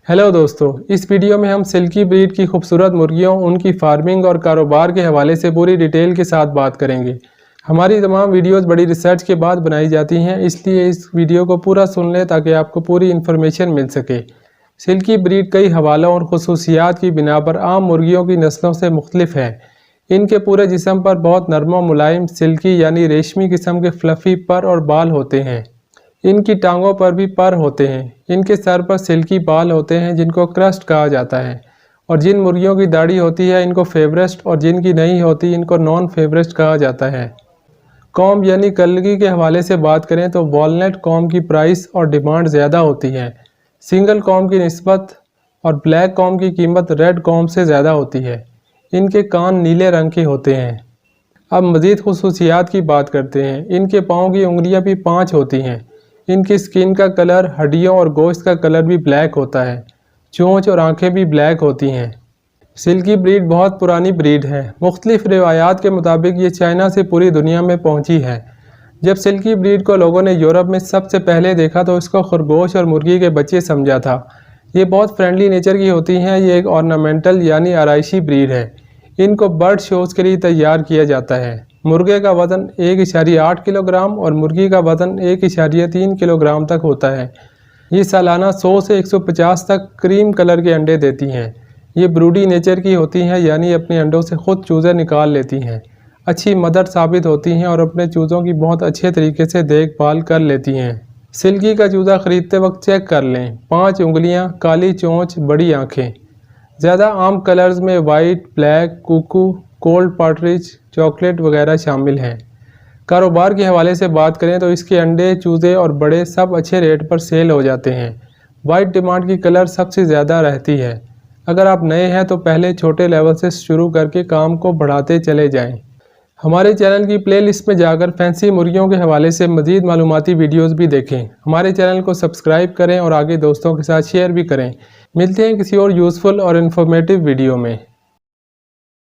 Hello दोस्तों, इस video में हम सिल्की ब्रीड की खूबसूरत मुर्गियों, उनकी फार्मिंग और कारोबार के हवाले से पूरी डिटेल के साथ बात करेंगे। हमारी तमाम वीडियोस बड़ी रिसर्च के बाद बनाई जाती हैं, इसलिए इस वीडियो को पूरा सुन लें ताकि आपको पूरी इन्फॉर्मेशन मिल सके। सिल्की ब्रीड कई हवालों और खसूसियात की बिना पर आम मुर्गियों की नस्लों से मुख्तलिफ है। इनके पूरे जिस्म पर बहुत नरम और मुलायम सिल्की यानी रेशमी किस्म के फ्लफ़ी पर और बाल होते हैं। इनकी टांगों पर भी पर होते हैं। इनके सर पर सिल्की बाल होते हैं जिनको क्रस्ट कहा जाता है। और जिन मुर्गियों की दाढ़ी होती है इनको फेवरेस्ट और जिनकी नहीं होती इनको नॉन फेवरेस्ट कहा जाता है। कॉम्ब यानी कलगी के हवाले से बात करें तो वॉलनट कॉम्ब की प्राइस और डिमांड ज़्यादा होती है सिंगल कॉम्ब की निस्बत, और ब्लैक कॉम्ब की कीमत रेड कॉम्ब से ज़्यादा होती है। इनके कान नीले रंग के होते हैं। अब मज़ीद खुसूसियात की बात करते हैं। इनके पाँव की उंगलियां भी 5 होती हैं। इनकी स्किन का कलर, हड्डियों और गोश्त का कलर भी ब्लैक होता है। चोंच और आंखें भी ब्लैक होती हैं। सिल्की ब्रीड बहुत पुरानी ब्रीड है। मुख्तलिफ रिवायात के मुताबिक ये चाइना से पूरी दुनिया में पहुंची है। जब सिल्की ब्रीड को लोगों ने यूरोप में सबसे पहले देखा तो इसको खरगोश और मुर्गी के बच्चे समझा था। ये बहुत फ्रेंडली नेचर की होती हैं। ये एक ऑर्नामेंटल यानी आराइशी ब्रीड है। इनको बर्ड शोज़ के लिए तैयार किया जाता है। मुर्गे का वज़न 1.8 किलोग्राम और मुर्गी का वज़न 1.3 किलोग्राम तक होता है। ये सालाना 100 से 150 तक क्रीम कलर के अंडे देती हैं। ये ब्रूडी नेचर की होती हैं यानी अपने अंडों से खुद चूज़े निकाल लेती हैं। अच्छी मदर साबित होती हैं और अपने चूज़ों की बहुत अच्छे तरीके से देखभाल कर लेती हैं। सिल्की का चूज़ा ख़रीदते वक्त चेक कर लें। 5 उंगलियां, काली चोंच, बड़ी आँखें। ज़्यादा आम कलर्स में white, black, cuckoo, cold partridge, chocolate वगैरह शामिल हैं। कारोबार के हवाले से बात करें तो इसके अंडे, चूज़े और बड़े सब अच्छे रेट पर सेल हो जाते हैं। वाइट डिमांड की कलर सबसे ज़्यादा रहती है। अगर आप नए हैं तो पहले छोटे लेवल से शुरू करके काम को बढ़ाते चले जाएं। हमारे चैनल की प्लेलिस्ट में जाकर फैंसी मुर्गियों के हवाले से मज़ीद मालूमाती वीडियोस भी देखें। हमारे चैनल को सब्सक्राइब करें और आगे दोस्तों के साथ शेयर भी करें। मिलते हैं किसी और यूज़फुल और इन्फॉर्मेटिव वीडियो में।